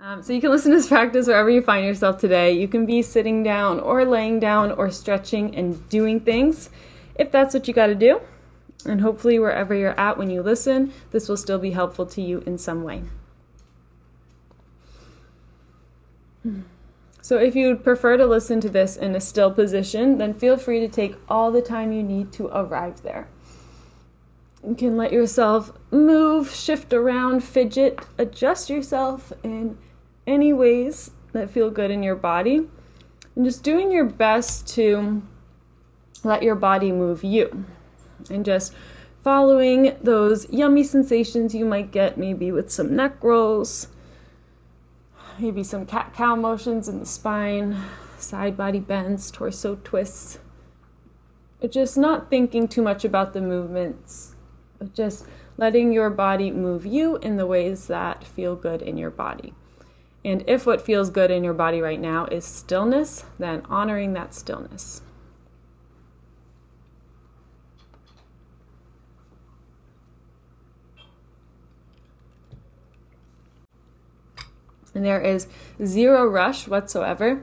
So you can listen to this practice wherever you find yourself today. You can be sitting down or laying down or stretching and doing things if that's what you got to do. And hopefully wherever you're at when you listen, this will still be helpful to you in some way. So if you would prefer to listen to this in a still position, then feel free to take all the time you need to arrive there. You can let yourself move, shift around, fidget, adjust yourself in any ways that feel good in your body. And just doing your best to let your body move you. And just following those yummy sensations you might get maybe with some neck rolls, maybe some cat-cow motions in the spine, side body bends, torso twists. But just not thinking too much about the movements, but just letting your body move you in the ways that feel good in your body. And if what feels good in your body right now is stillness, then honoring that stillness. And there is zero rush whatsoever.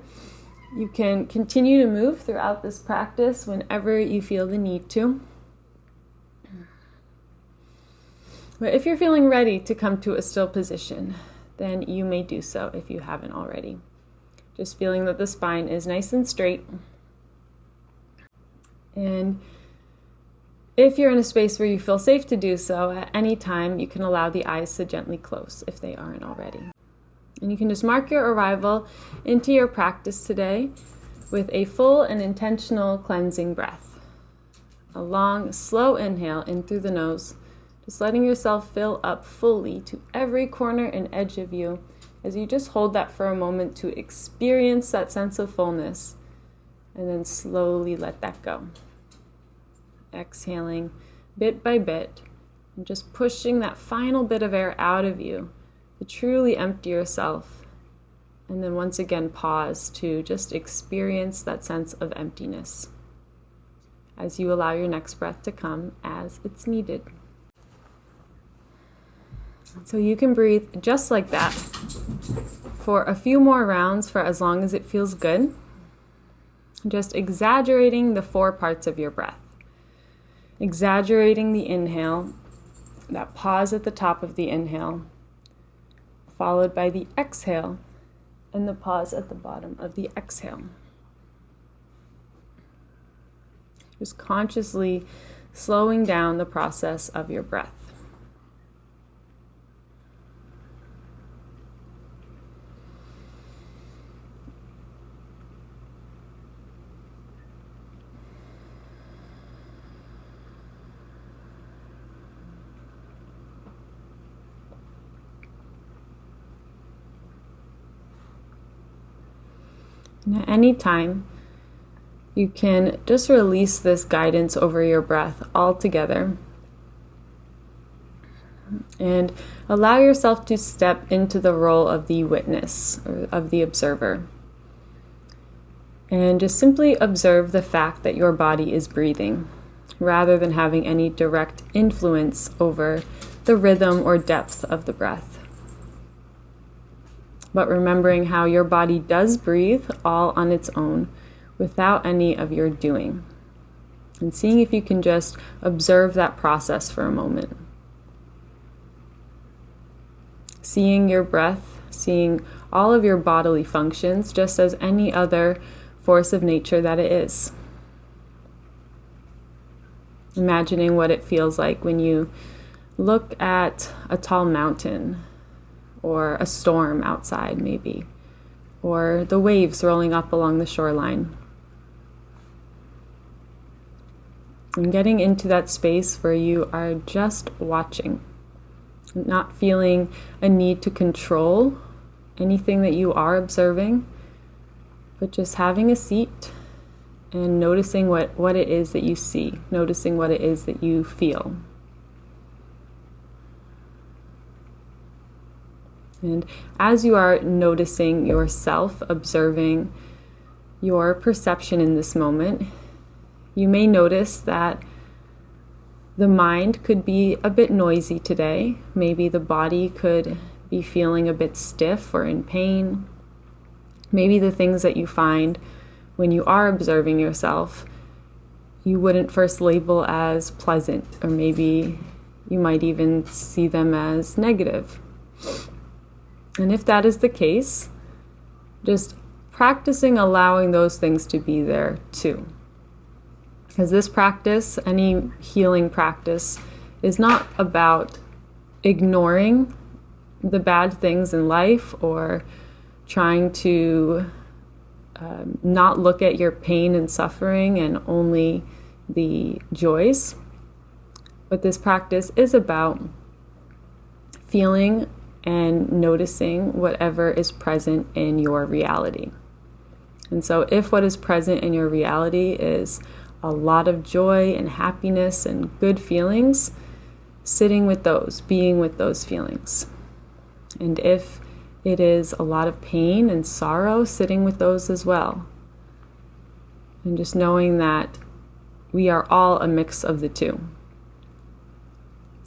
You can continue to move throughout this practice whenever you feel the need to. But if you're feeling ready to come to a still position, then you may do so if you haven't already. Just feeling that the spine is nice and straight. And if you're in a space where you feel safe to do so, at any time you can allow the eyes to gently close if they aren't already. And you can just mark your arrival into your practice today with a full and intentional cleansing breath. A long, slow inhale in through the nose, just letting yourself fill up fully to every corner and edge of you as you just hold that for a moment to experience that sense of fullness and then slowly let that go. Exhaling bit by bit and just pushing that final bit of air out of you to truly empty yourself, and then once again pause to just experience that sense of emptiness as you allow your next breath to come as it's needed. So you can breathe just like that for a few more rounds for as long as it feels good, just exaggerating the 4 parts of your breath. Exaggerating the inhale, that pause at the top of the inhale, followed by the exhale and the pause at the bottom of the exhale. Just consciously slowing down the process of your breath. And at any time, you can just release this guidance over your breath altogether and allow yourself to step into the role of the witness or of the observer. And just simply observe the fact that your body is breathing rather than having any direct influence over the rhythm or depth of the breath. But remembering how your body does breathe all on its own without any of your doing. And seeing if you can just observe that process for a moment. Seeing your breath, seeing all of your bodily functions just as any other force of nature that it is. Imagining what it feels like when you look at a tall mountain, or a storm outside maybe, or the waves rolling up along the shoreline. And getting into that space where you are just watching, not feeling a need to control anything that you are observing, but just having a seat and noticing what it is that you see, noticing what it is that you feel. And as you are noticing yourself, observing your perception in this moment, you may notice that the mind could be a bit noisy today. Maybe the body could be feeling a bit stiff or in pain. Maybe the things that you find when you are observing yourself, you wouldn't first label as pleasant, or maybe you might even see them as negative. And if that is the case, just practicing allowing those things to be there too. Because this practice, any healing practice, is not about ignoring the bad things in life or trying to not look at your pain and suffering and only the joys. But this practice is about feeling and noticing whatever is present in your reality. And so if what is present in your reality is a lot of joy and happiness and good feelings, sitting with those, being with those feelings. And if it is a lot of pain and sorrow, sitting with those as well. And just knowing that we are all a mix of the two.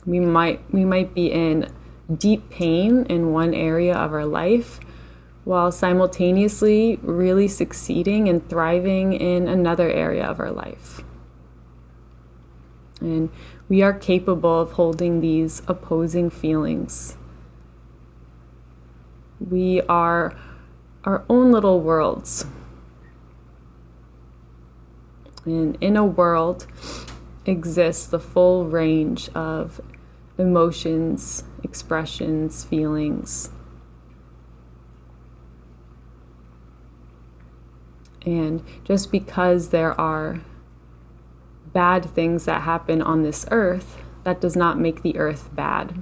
We might be in deep pain in one area of our life, while simultaneously really succeeding and thriving in another area of our life. And we are capable of holding these opposing feelings. We are our own little worlds. And in a world exists the full range of emotions, expressions, feelings. And just because there are bad things that happen on this earth, that does not make the earth bad.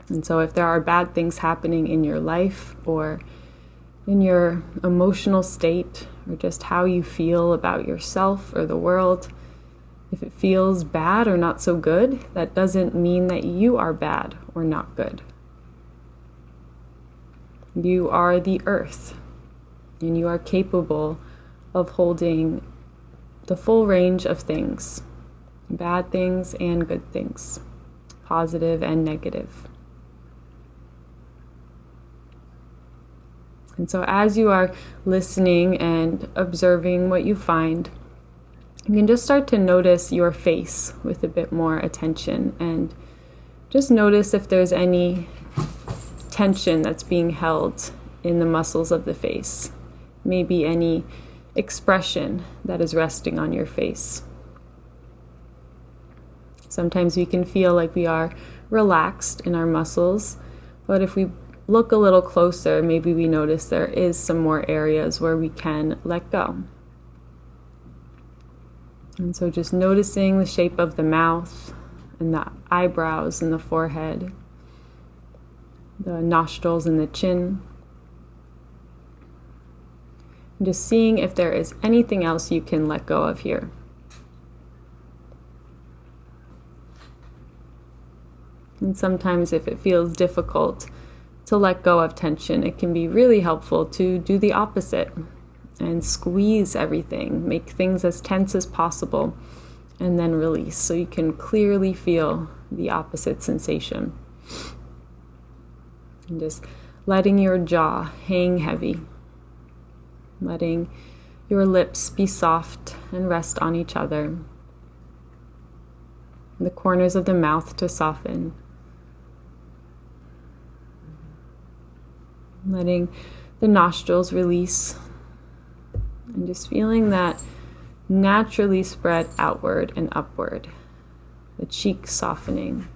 And so if there are bad things happening in your life or in your emotional state or just how you feel about yourself or the world, if it feels bad or not so good, that doesn't mean that you are bad or not good. You are the earth, and you are capable of holding the full range of things, bad things and good things, positive and negative. And so as you are listening and observing what you find, you can just start to notice your face with a bit more attention, and just notice if there's any tension that's being held in the muscles of the face. Maybe any expression that is resting on your face. Sometimes we can feel like we are relaxed in our muscles, but if we look a little closer, maybe we notice there is some more areas where we can let go. And so just noticing the shape of the mouth and the eyebrows and the forehead, the nostrils and the chin. And just seeing if there is anything else you can let go of here. And sometimes if it feels difficult to let go of tension, it can be really helpful to do the opposite and squeeze everything, make things as tense as possible, and then release so you can clearly feel the opposite sensation. And just letting your jaw hang heavy, letting your lips be soft and rest on each other, the corners of the mouth to soften, letting the nostrils release, and just feeling that naturally spread outward and upward, the cheeks softening,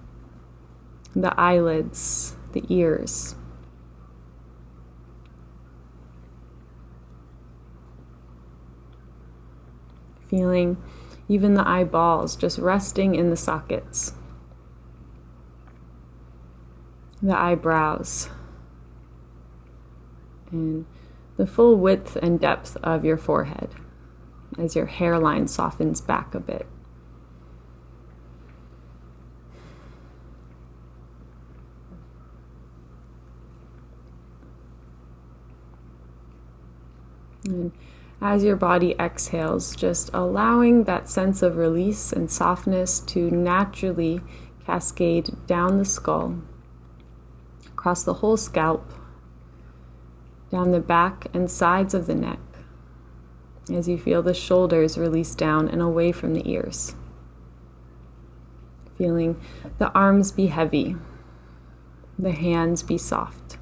the eyelids, the ears. Feeling even the eyeballs just resting in the sockets, the eyebrows, and the full width and depth of your forehead as your hairline softens back a bit. And as your body exhales, just allowing that sense of release and softness to naturally cascade down the skull, across the whole scalp, down the back and sides of the neck, as you feel the shoulders release down and away from the ears. Feeling the arms be heavy, the hands be soft.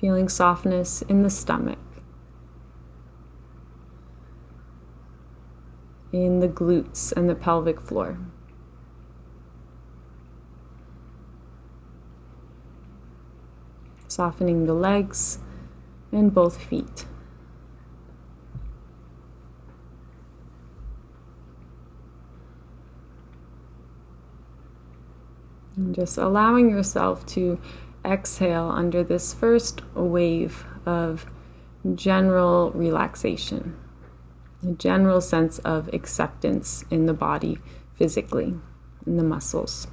Feeling softness in the stomach, in the glutes and the pelvic floor. Softening the legs and both feet. And just allowing yourself to exhale under this first wave of general relaxation, a general sense of acceptance in the body physically, in the muscles.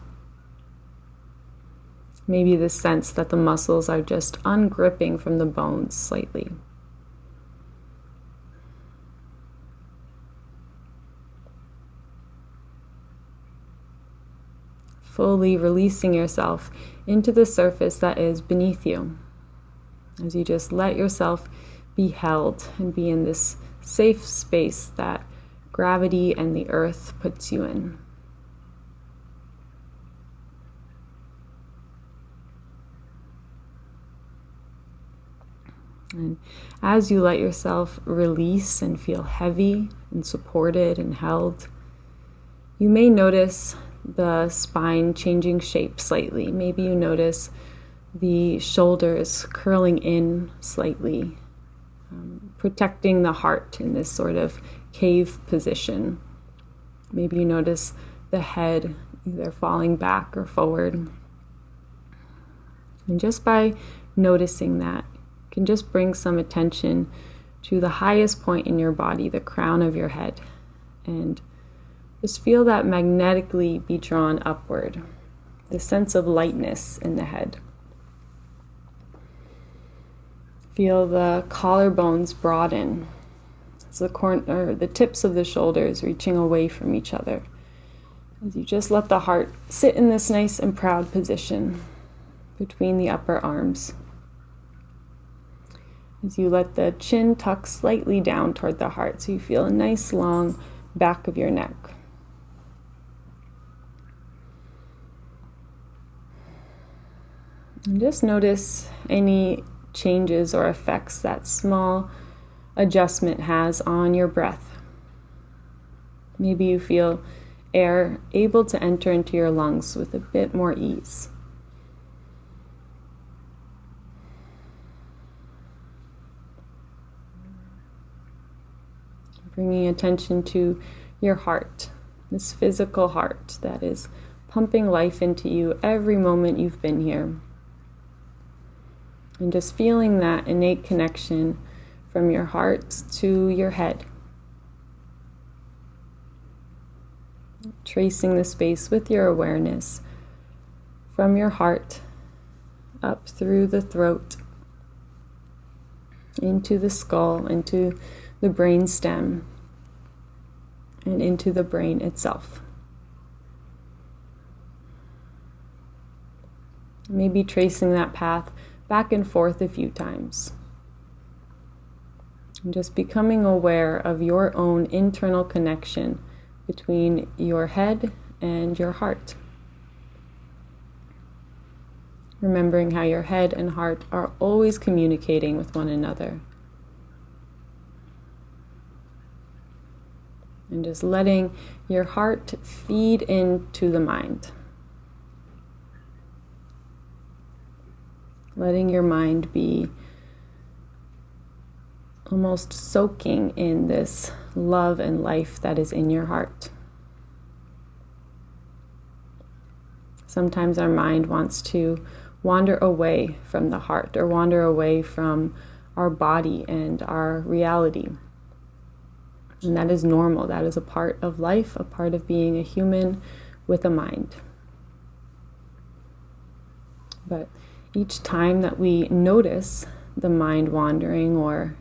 Maybe the sense that the muscles are just ungripping from the bones slightly. Fully releasing yourself into the surface that is beneath you, as you just let yourself be held and be in this safe space that gravity and the earth puts you in. And as you let yourself release and feel heavy and supported and held, you may notice the spine changing shape slightly. Maybe you notice the shoulders curling in slightly, protecting the heart in this sort of cave position. Maybe you notice the head either falling back or forward. And just by noticing that, you can just bring some attention to the highest point in your body, the crown of your head, and just feel that magnetically be drawn upward, the sense of lightness in the head. Feel the collarbones broaden, as the tips of the shoulders reaching away from each other, as you just let the heart sit in this nice and proud position between the upper arms. As you let the chin tuck slightly down toward the heart, so you feel a nice long back of your neck. And just notice any changes or effects that small adjustment has on your breath. Maybe you feel air able to enter into your lungs with a bit more ease. Bringing attention to your heart, this physical heart that is pumping life into you every moment you've been here. And just feeling that innate connection from your heart to your head. Tracing the space with your awareness from your heart up through the throat, into the skull, into the brain stem, and into the brain itself. Maybe tracing that path back and forth a few times. And just becoming aware of your own internal connection between your head and your heart. Remembering how your head and heart are always communicating with one another. And just letting your heart feed into the mind. Letting your mind be almost soaking in this love and life that is in your heart. Sometimes our mind wants to wander away from the heart or wander away from our body and our reality. And that is normal. That is a part of life, a part of being a human with a mind. But each time that we notice the mind wandering or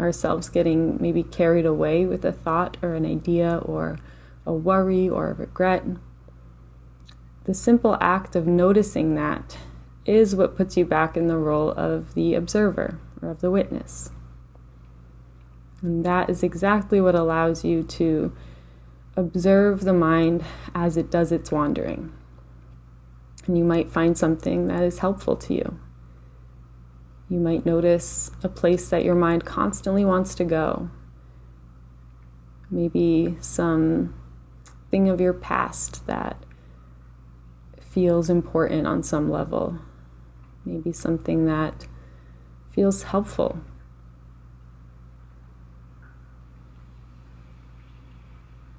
ourselves getting maybe carried away with a thought or an idea or a worry or a regret. The simple act of noticing that is what puts you back in the role of the observer or of the witness. And that is exactly what allows you to observe the mind as it does its wandering. And you might find something that is helpful to you. You might notice a place that your mind constantly wants to go. Maybe something of your past that feels important on some level. Maybe something that feels helpful.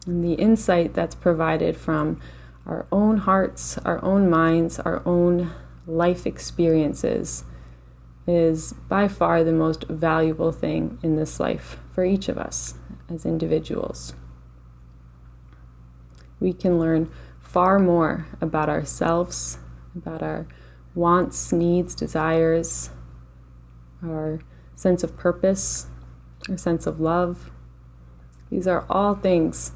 And the insight that's provided from our own hearts, our own minds, our own life experiences is by far the most valuable thing in this life for each of us as individuals. We can learn far more about ourselves, about our wants, needs, desires, our sense of purpose, our sense of love. These are all things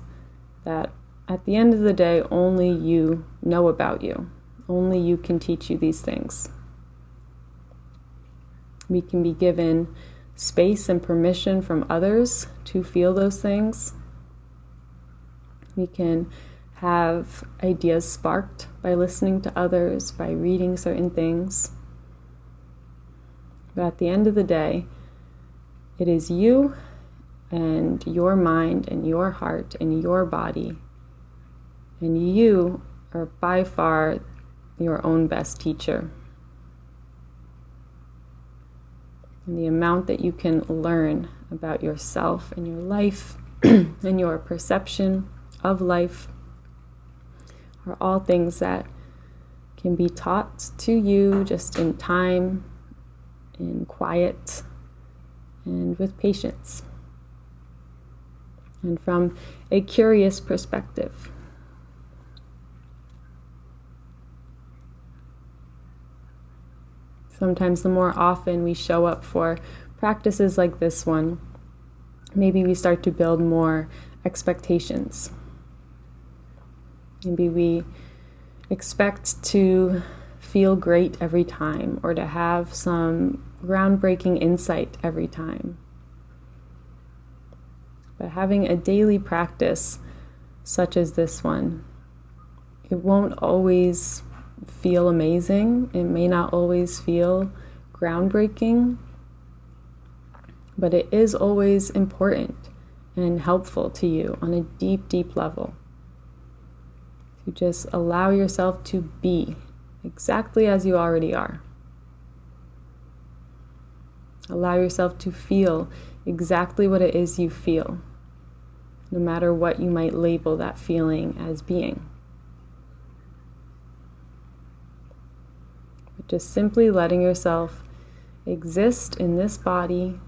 that at the end of the day, only you know about you. Only you can teach you these things. We can be given space and permission from others to feel those things. We can have ideas sparked by listening to others, by reading certain things. But at the end of the day, it is you and your mind and your heart and your body. And you are by far your own best teacher. And the amount that you can learn about yourself and your life and your perception of life are all things that can be taught to you just in time, in quiet, and with patience. And from a curious perspective. Sometimes the more often we show up for practices like this one, maybe we start to build more expectations. Maybe we expect to feel great every time or to have some groundbreaking insight every time. But having a daily practice such as this one, it won't always feel amazing. It may not always feel groundbreaking, but it is always important and helpful to you on a deep, deep level. To just allow yourself to be exactly as you already are. Allow yourself to feel exactly what it is you feel, no matter what you might label that feeling as being. But just simply letting yourself exist in this body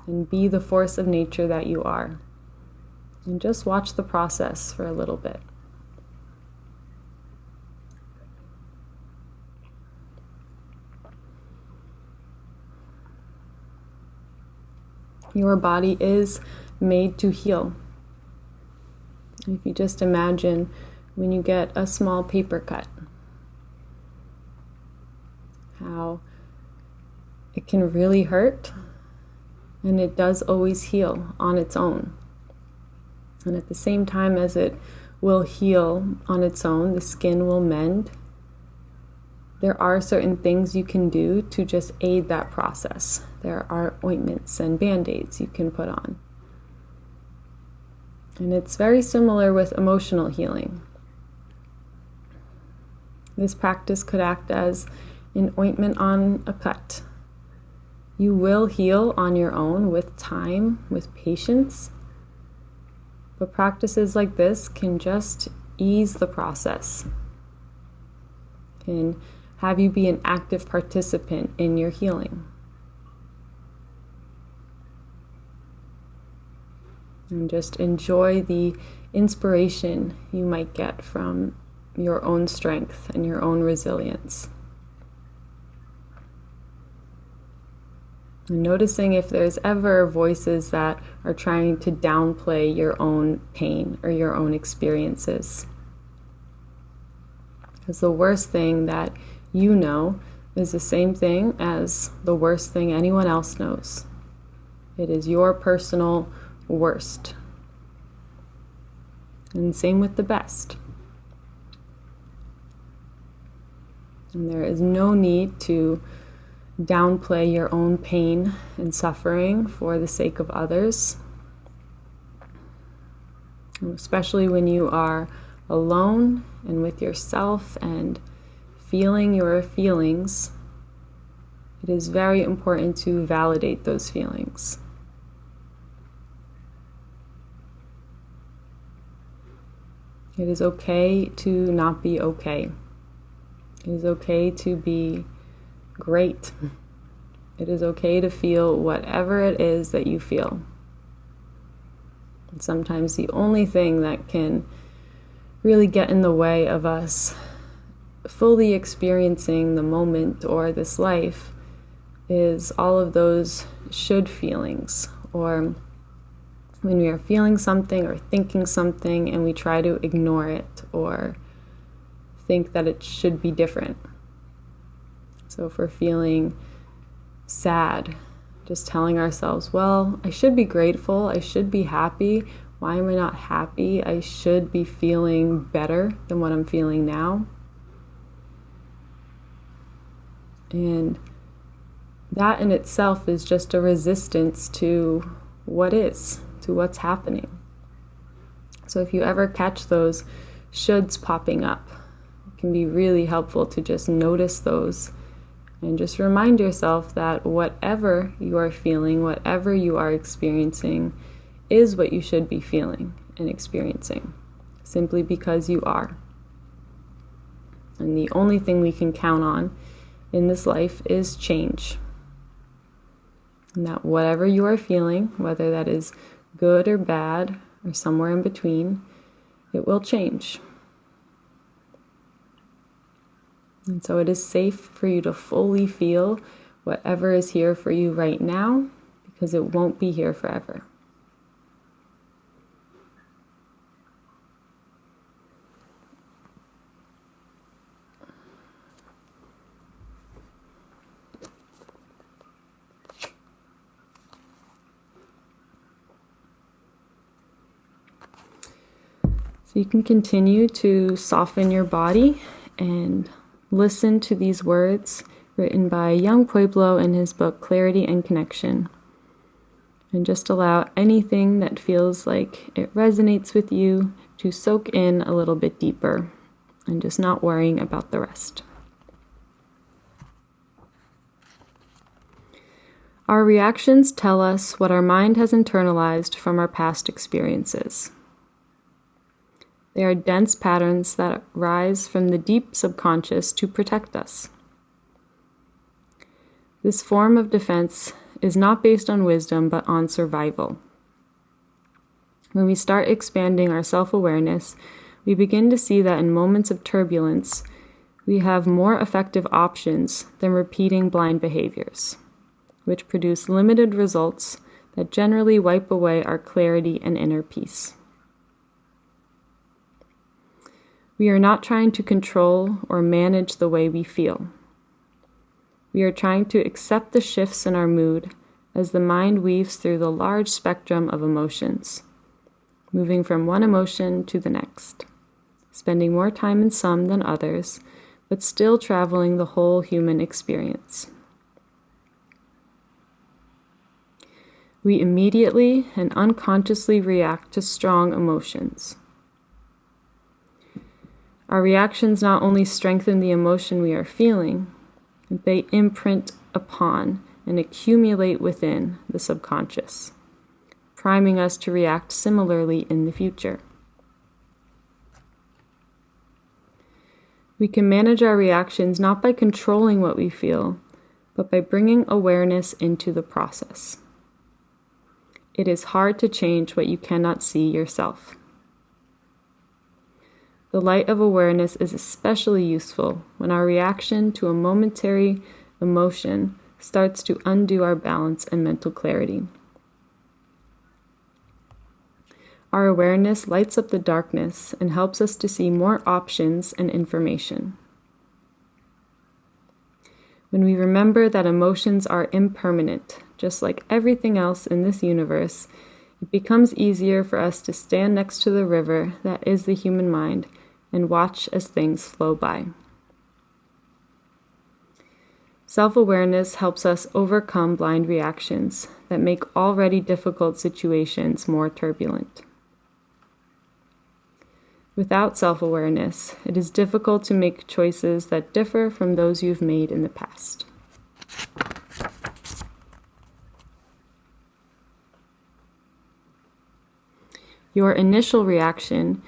and be the force of nature that you are. And just watch the process for a little bit. Your body is made to heal. If you just imagine when you get a small paper cut, how it can really hurt, and it does always heal on its own. And at the same time as it will heal on its own, the skin will mend. There are certain things you can do to just aid that process. There are ointments and band-aids you can put on. And it's very similar with emotional healing. This practice could act as an ointment on a cut. You will heal on your own with time, with patience. But practices like this can just ease the process, can have you be an active participant in your healing. And just enjoy the inspiration you might get from your own strength and your own resilience. And noticing if there's ever voices that are trying to downplay your own pain or your own experiences. Because the worst thing that you know is the same thing as the worst thing anyone else knows. It is your personal worst. And same with the best. And there is no need to downplay your own pain and suffering for the sake of others. Especially when you are alone and with yourself and feeling your feelings, it is very important to validate those feelings. It is okay to not be okay. It is okay to be great. It is okay to feel whatever it is that you feel. And sometimes the only thing that can really get in the way of us fully experiencing the moment or this life is all of those should feelings, or when we are feeling something or thinking something and we try to ignore it or think that it should be different. So if we're feeling sad, just telling ourselves, well, I should be grateful, I should be happy. Why am I not happy? I should be feeling better than what I'm feeling now. And that in itself is just a resistance to what is, to what's happening. So if you ever catch those shoulds popping up, it can be really helpful to just notice those and just remind yourself that whatever you are feeling, whatever you are experiencing, is what you should be feeling and experiencing, simply because you are. And the only thing we can count on in this life is change. And that whatever you are feeling, whether that is good or bad or somewhere in between, it will change. And so it is safe for you to fully feel whatever is here for you right now, because it won't be here forever. So you can continue to soften your body and listen to these words written by Young Pueblo in his book Clarity and Connection. And just allow anything that feels like it resonates with you to soak in a little bit deeper, and just not worrying about the rest. Our reactions tell us what our mind has internalized from our past experiences. They are dense patterns that rise from the deep subconscious to protect us. This form of defense is not based on wisdom, but on survival. When we start expanding our self-awareness, we begin to see that in moments of turbulence, we have more effective options than repeating blind behaviors, which produce limited results that generally wipe away our clarity and inner peace. We are not trying to control or manage the way we feel. We are trying to accept the shifts in our mood as the mind weaves through the large spectrum of emotions, moving from one emotion to the next, spending more time in some than others, but still traveling the whole human experience. We immediately and unconsciously react to strong emotions. Our reactions not only strengthen the emotion we are feeling, they imprint upon and accumulate within the subconscious, priming us to react similarly in the future. We can manage our reactions not by controlling what we feel, but by bringing awareness into the process. It is hard to change what you cannot see yourself. The light of awareness is especially useful when our reaction to a momentary emotion starts to undo our balance and mental clarity. Our awareness lights up the darkness and helps us to see more options and information. When we remember that emotions are impermanent, just like everything else in this universe, it becomes easier for us to stand next to the river that is the human mind and watch as things flow by. Self-awareness helps us overcome blind reactions that make already difficult situations more turbulent. Without self-awareness, it is difficult to make choices that differ from those you've made in the past. Your initial reaction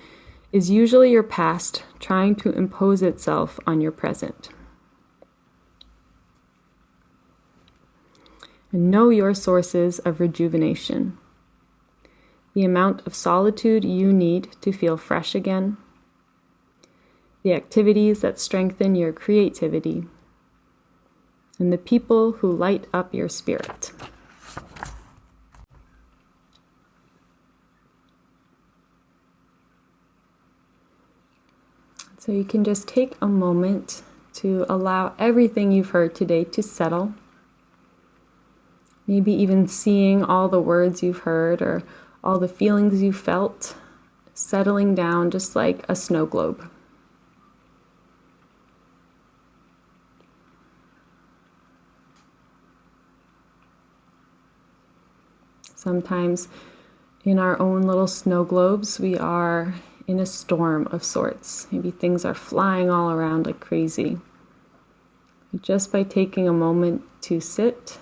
is usually your past trying to impose itself on your present. And know your sources of rejuvenation. The amount of solitude you need to feel fresh again, the activities that strengthen your creativity, and the people who light up your spirit. So you can just take a moment to allow everything you've heard today to settle. Maybe even seeing all the words you've heard or all the feelings you felt settling down just like a snow globe. Sometimes in our own little snow globes, we are in a storm of sorts. Maybe things are flying all around like crazy. But just by taking a moment to sit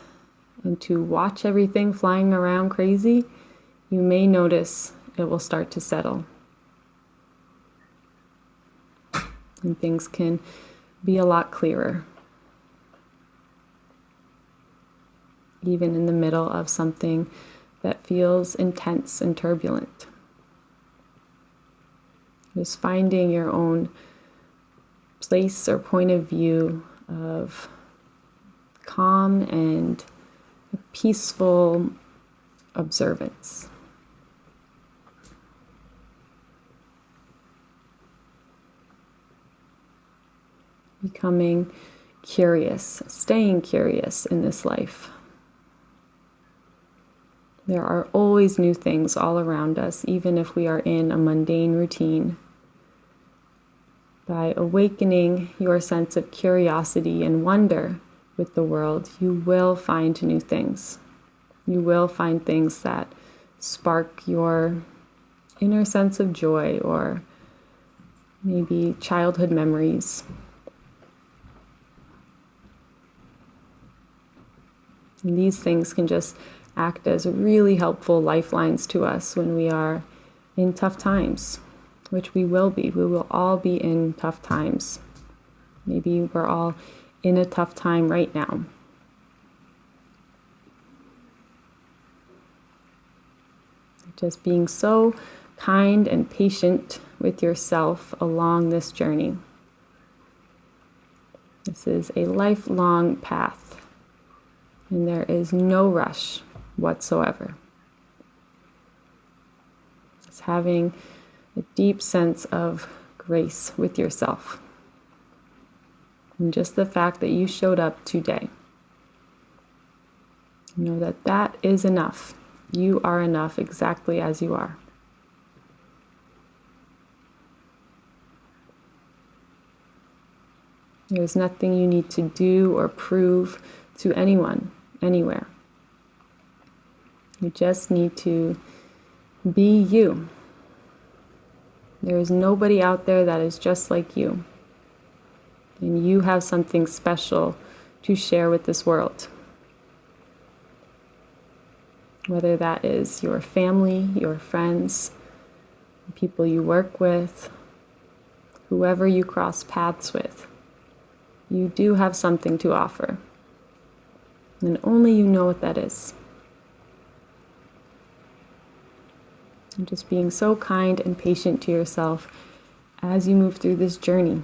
and to watch everything flying around crazy, you may notice it will start to settle. And things can be a lot clearer. Even in the middle of something that feels intense and turbulent. Just finding your own place or point of view of calm and peaceful observance. Becoming curious, staying curious in this life. There are always new things all around us, even if we are in a mundane routine. By awakening your sense of curiosity and wonder with the world, you will find new things. You will find things that spark your inner sense of joy or maybe childhood memories. And these things can just act as really helpful lifelines to us when we are in tough times, which we will be. We will all be in tough times. Maybe we're all in a tough time right now. Just being so kind and patient with yourself along this journey. This is a lifelong path, and there is no rush whatsoever. It's having a deep sense of grace with yourself. And just the fact that you showed up today. Know that that is enough. You are enough exactly as you are. There's nothing you need to do or prove to anyone, anywhere. You just need to be you. There is nobody out there that is just like you. And you have something special to share with this world. Whether that is your family, your friends, people you work with, whoever you cross paths with, you do have something to offer. And only you know what that is. And just being so kind and patient to yourself as you move through this journey.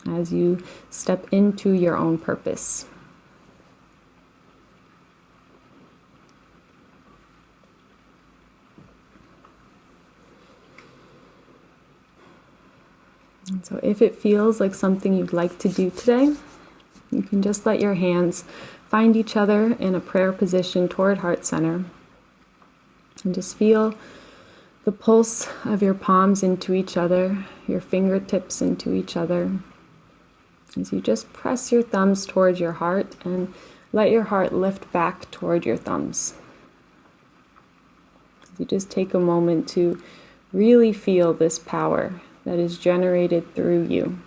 as you step into your own purpose. And so if it feels like something you'd like to do today, you can just let your hands find each other in a prayer position toward heart center. And just feel the pulse of your palms into each other, your fingertips into each other, as you just press your thumbs toward your heart and let your heart lift back toward your thumbs. As you just take a moment to really feel this power that is generated through you.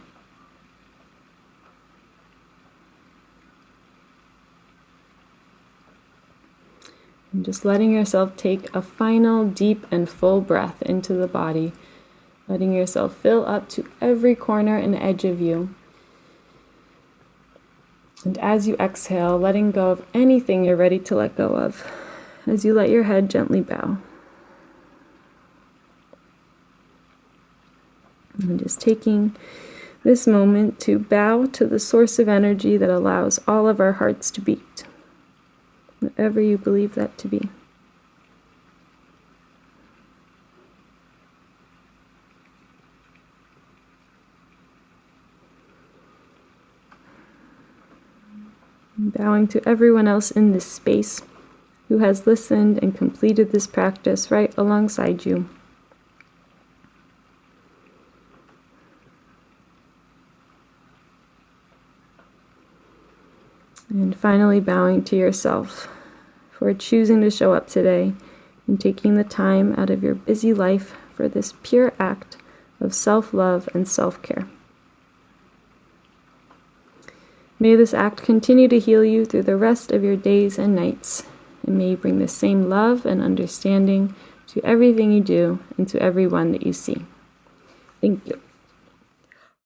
And just letting yourself take a final deep and full breath into the body, letting yourself fill up to every corner and edge of you. And as you exhale, letting go of anything you're ready to let go of, as you let your head gently bow. And just taking this moment to bow to the source of energy that allows all of our hearts to beat, whatever you believe that to be. Bowing to everyone else in this space who has listened and completed this practice right alongside you. And finally bowing to yourself for choosing to show up today and taking the time out of your busy life for this pure act of self-love and self-care. May this act continue to heal you through the rest of your days and nights, and may you bring the same love and understanding to everything you do and to everyone that you see. Thank you.